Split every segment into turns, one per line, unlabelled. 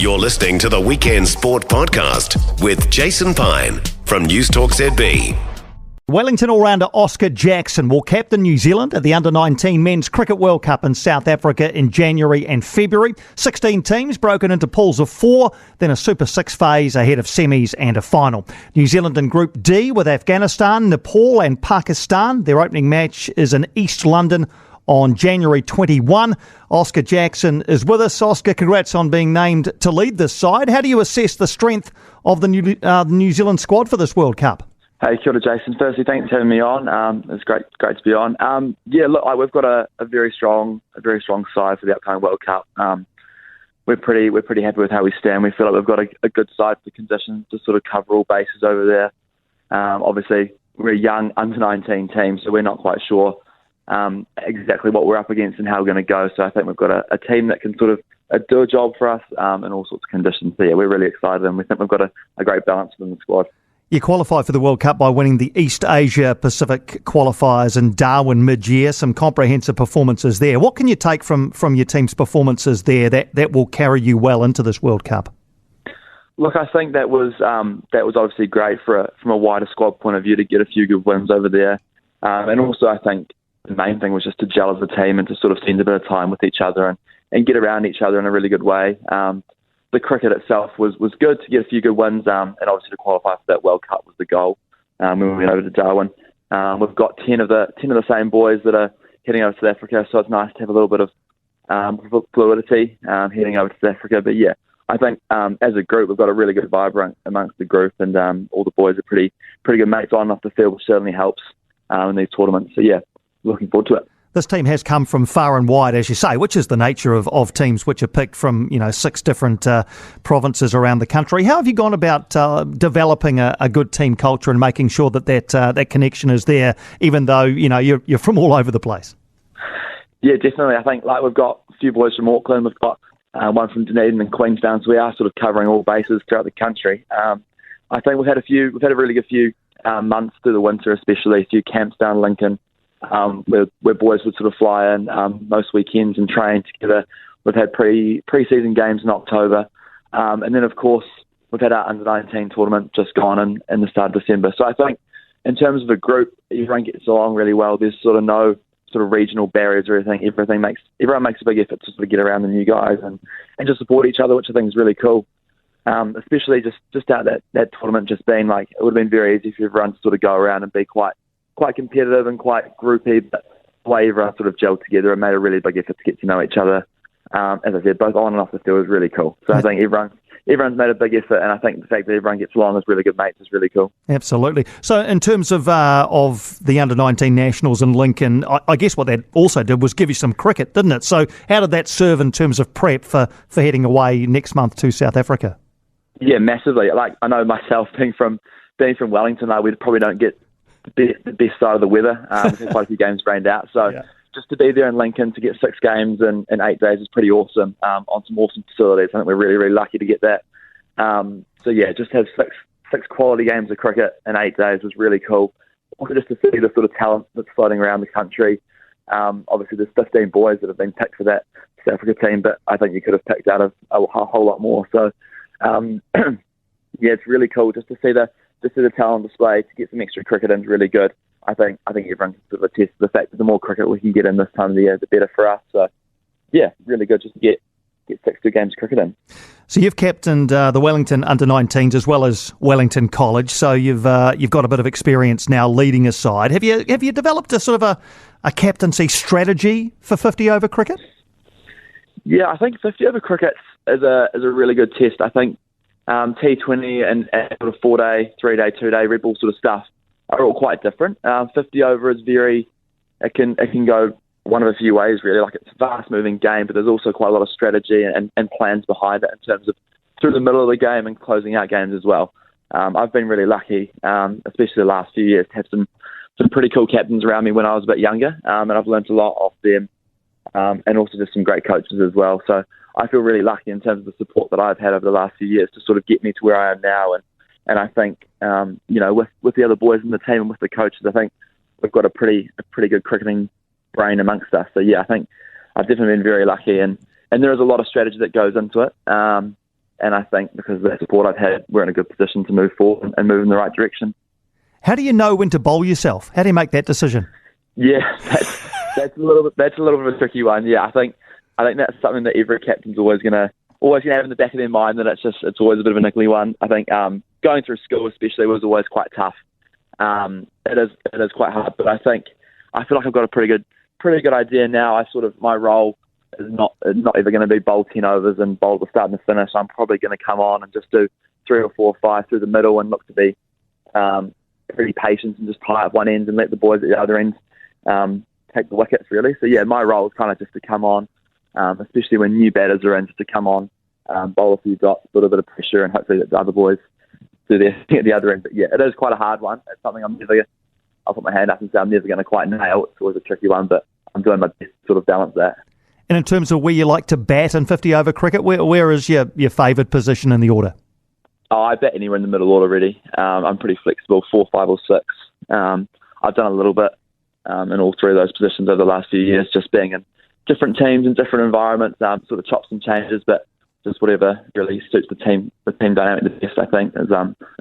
You're listening to the Weekend Sport Podcast with Jason Pine from News Talk ZB.
Wellington all-rounder Oscar Jackson will captain New Zealand at the under-19 Men's Cricket World Cup in South Africa in January and February. 16 teams broken into pools of 4, then a Super 6 phase ahead of semis and a final. New Zealand in Group D with Afghanistan, Nepal and Pakistan. Their opening match is in East London on January 21. Oscar Jackson is with us. Oscar, congrats on being named to lead this side. How do you assess the strength of the New Zealand squad for this World Cup?
Hey, kia ora, Jason. Firstly, thanks for having me on. It's great to be on. We've got a very strong side for the upcoming World Cup. We're pretty happy with how we stand. We feel like we've got a good side for the conditions to sort of cover all bases over there. Obviously, we're a young under-19 team, so we're not quite sure exactly what we're up against and how we're going to go. So I think we've got a team that can sort of do a job for us in all sorts of conditions. So yeah, we're really excited, and we think we've got a great balance within the squad.
You qualified for the World Cup by winning the East Asia Pacific qualifiers in Darwin mid-year, some comprehensive performances there. What can you take from your team's performances there that will carry you well into this World Cup?
Look, I think that was obviously great from a wider squad point of view to get a few good wins over there. And also I think the main thing was just to gel as a team and to sort of spend a bit of time with each other and get around each other in a really good way. The cricket itself was good to get a few good wins, and obviously to qualify for that World Cup was the goal when we went over to Darwin. We've got 10 of the same boys that are heading over to South Africa, so it's nice to have a little bit of fluidity heading over to South Africa. But yeah, I think as a group we've got a really good vibe amongst the group, and all the boys are pretty good mates on and off the field, which certainly helps in these tournaments. So yeah, looking forward to it.
This team has come from far and wide, as you say, which is the nature of teams which are picked from 6 different provinces around the country. How have you gone about developing a good team culture and making sure that connection is there, even though you're from all over the place? Yeah,
definitely. I think we've got a few boys from Auckland, we've got one from Dunedin and Queenstown, so we are sort of covering all bases throughout the country. I think we've had a really good few months through the winter, especially a few camps down Lincoln. Where boys would sort of fly in most weekends and train together. We've had pre-season games in October. And then, of course, we've had our under-19 tournament just gone in the start of December. So I think in terms of a group, everyone gets along really well. There's sort of no sort of regional barriers or anything. Everyone makes a big effort to sort of get around the new guys and just support each other, which I think is really cool. Especially just out that tournament just being it would have been very easy for everyone to sort of go around and be quite competitive and quite groupy, but the way everyone sort of gelled together and made a really big effort to get to know each other. As I said, both on and off the field was really cool. So I think everyone's made a big effort, and I think the fact that everyone gets along as really good mates is really cool.
Absolutely. So in terms of the under-19 nationals in Lincoln, I guess what that also did was give you some cricket, didn't it? So how did that serve in terms of prep for heading away next month to South Africa?
Yeah, massively. I know myself, being from Wellington, we probably don't get the best side of the weather. We've had quite a few games rained out. So just to be there in Lincoln to get 6 games in 8 days is pretty awesome on some awesome facilities. I think we're really, really lucky to get that. So yeah, just have six quality games of cricket in 8 days was really cool. Also just to see the sort of talent that's floating around the country. Obviously there's 15 boys that have been picked for that South Africa team, but I think you could have picked out a whole lot more. So yeah, it's really cool just to see the talent display, to get some extra cricket in is really good. I think everyone can sort of attest to the fact that the more cricket we can get in this time of the year, the better for us. So, yeah, really good just to get 6 good games of cricket in.
So you've captained the Wellington under-19s as well as Wellington College. So you've got a bit of experience now leading a side. Have you developed a sort of a captaincy strategy for 50 over cricket?
Yeah, I think 50 over cricket is a really good test. I think T20 and sort of 4-day, 3-day, 2-day red ball sort of stuff are all quite different. 50 over is it can go one of a few ways really. It's a fast moving game, but there's also quite a lot of strategy and plans behind it in terms of through the middle of the game and closing out games as well. I've been really lucky, especially the last few years, to have some pretty cool captains around me when I was a bit younger, and I've learned a lot off them, and also just some great coaches as well. So I feel really lucky in terms of the support that I've had over the last few years to sort of get me to where I am now. And I think, with the other boys in the team and with the coaches, I think we've got a pretty good cricketing brain amongst us. So yeah, I think I've definitely been very lucky, and there is a lot of strategy that goes into it. And And I think because of that support I've had, we're in a good position to move forward and move in the right direction.
How do you know when to bowl yourself? How do you make that decision?
Yeah, that's a little bit of a tricky one. Yeah, I think that's something that every captain's always gonna have in the back of their mind, that it's always a bit of a niggly one. I think going through school especially was always quite tough. It is quite hard, but I feel like I've got a pretty good idea now. My role is not ever going to be bowl 10 overs and bowl the start and the finish. I'm probably going to come on and just do 3 or 4 or 5 through the middle and look to be pretty patient and just tie up one end and let the boys at the other end take the wickets, really. So yeah, my role is kind of just to come on, especially when new batters are in, just to come on, bowl a few dots, put a bit of pressure, and hopefully that the other boys do their thing at the other end. But yeah, it is quite a hard one. It's something I'll put my hand up and say I'm never going to quite nail. It's always a tricky one, but I'm doing my best to sort of balance that.
And in terms of where you like to bat in 50-over cricket, where is your favoured position in the order?
Oh, I bat anywhere in the middle order, really. I'm pretty flexible, 4, 5 or 6. I've done a little bit in all 3 of those positions over the last few years, just being in different teams and different environments, sort of chops and changes, but just whatever really suits the team dynamic the best, I think, is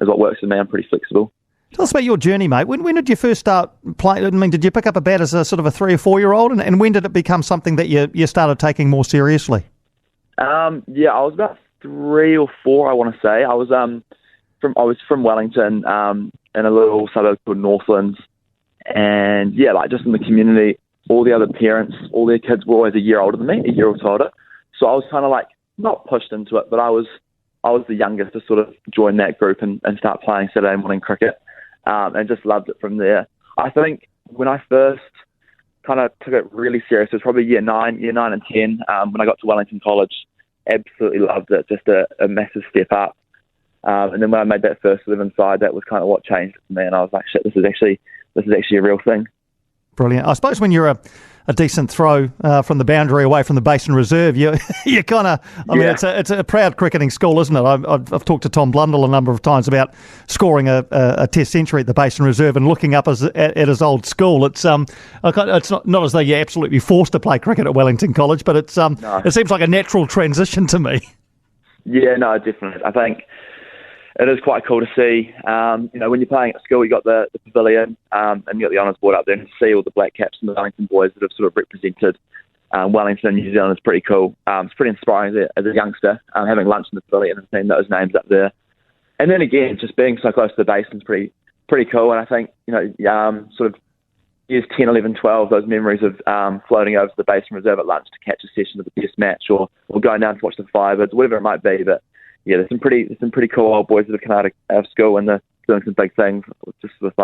what works for me. I'm pretty flexible.
Tell us about your journey, mate. When did you first start playing? I mean, did you pick up a bat as a sort of a 3 or 4-year-old, and when did it become something that you started taking more seriously? I
was about 3 or 4, I want to say. I was from Wellington, in a little suburb called Northlands, and yeah, like just in the community, all the other parents, all their kids were always a year older than me, a year or 2 older. So I was kind of like not pushed into it, but I was the youngest to sort of join that group and start playing Saturday morning cricket. And just loved it from there. I think when I first kind of took it really serious, it was probably year 9 and 10, when I got to Wellington College. Absolutely loved it, just a massive step up. And then when I made that first 11 side, that was kind of what changed it for me, and I was like, shit, this is actually a real thing. Brilliant.
I suppose when you're a decent throw from the boundary away from the Basin Reserve, you kind of, I mean, it's a proud cricketing school, isn't it? I've talked to Tom Blundell a number of times about scoring a Test century at the Basin Reserve and looking up at his old school. It's not as though you're absolutely forced to play cricket at Wellington College, but it seems like a natural transition to me.
Yeah, no, definitely. I think it is quite cool to see. When you're playing at school, you got the pavilion, and you got the honours board up there, and to see all the black caps and the Wellington boys that have sort of represented Wellington and New Zealand is pretty cool. It's pretty inspiring as a youngster, having lunch in the pavilion and seeing those names up there. And then again, just being so close to the basin is pretty cool. And I think, sort of years 10, 11, 12, those memories of floating over to the Basin Reserve at lunch to catch a session of the Test match, or going down to watch the Firebirds, whatever it might be. But yeah, there's some pretty cool old boys that have come out of school and they're doing some big things, just with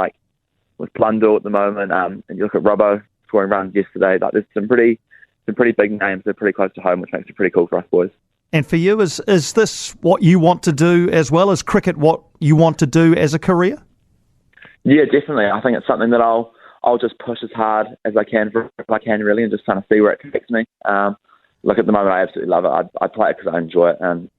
Blundell at the moment. And you look at Robbo scoring runs yesterday. Like, there's some pretty big names. They're pretty close to home, which makes it pretty cool for us boys.
And for you, is this what you want to do as well as cricket? What you want to do as a career? Yeah, definitely. I think it's something that I'll just push as hard as I can really, and just kind of see where it takes me. Look, at the moment, I absolutely love it. I play it because I enjoy it and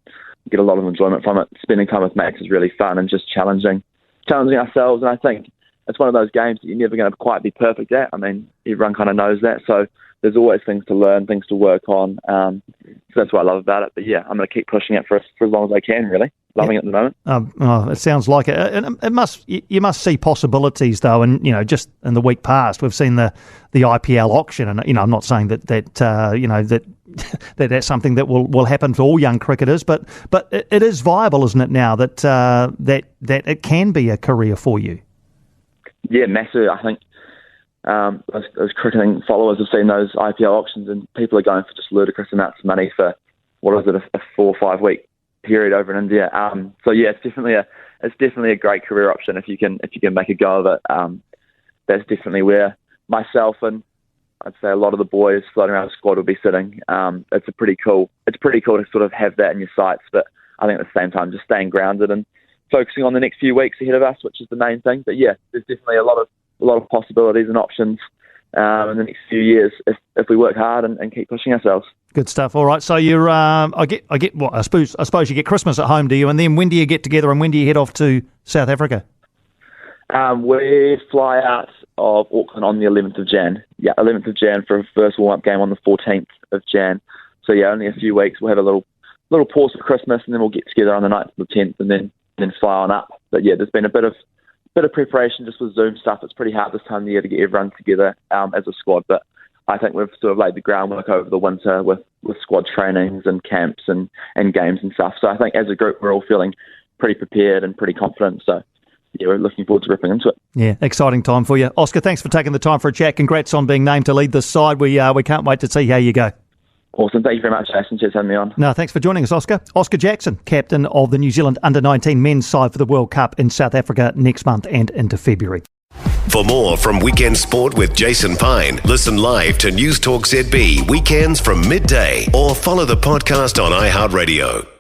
get a lot of enjoyment from it. Spending time with mates is really fun, and just challenging ourselves. And I think it's one of those games that you're never going to quite be perfect at. I mean, everyone kind of knows that. So there's always things to learn, things to work on. So that's what I love about it. But yeah, I'm going to keep pushing it for as long as I can, really. Loving it at the moment. It sounds like it. And you must see possibilities though. And just in the week past, we've seen the IPL auction. And I'm not saying that that's something that will happen for all young cricketers, but it is viable, isn't it now, that it can be a career for you?
Yeah, massive. I think those cricketing followers have seen those IPL auctions, and people are going for just ludicrous amounts of money for a 4 or 5 week period over in India. So yeah, it's definitely a great career option if you can make a go of it. That's definitely where myself and I'd say a lot of the boys floating around the squad will be sitting. It's pretty cool to sort of have that in your sights, but I think at the same time just staying grounded and focusing on the next few weeks ahead of us, which is the main thing. But yeah, there's definitely a lot of possibilities and options in the next few years if we work hard and keep pushing ourselves. Good stuff. All right. So you're, I suppose you get Christmas at home, do you? And then when do you get together and when do you head off to South Africa? We fly out of Auckland on the 11th of Jan. Yeah, 11th of Jan for a first warm-up game on the 14th of Jan. So yeah, only a few weeks. We'll have a little little pause for Christmas, and then we'll get together on the 9th to the 10th, and then fly on up. But yeah, there's been a bit of preparation just with Zoom stuff. It's pretty hard this time of the year to get everyone together as a squad, but I think we've sort of laid the groundwork over the winter with squad trainings and camps and games and stuff. So I think as a group we're all feeling pretty prepared and pretty confident. So yeah, we're looking forward to ripping into it.
Yeah, exciting time for you. Oscar, thanks for taking the time for a chat. Congrats on being named to lead this side. We can't wait to see how you go.
Awesome. Thank you very much, Jason. Cheers for having me on.
No, thanks for joining us, Oscar. Oscar Jackson, captain of the New Zealand under-19 men's side for the World Cup in South Africa next month and into February.
For more from Weekend Sport with Jason Pine, listen live to News Talk ZB weekends from midday or follow the podcast on iHeartRadio.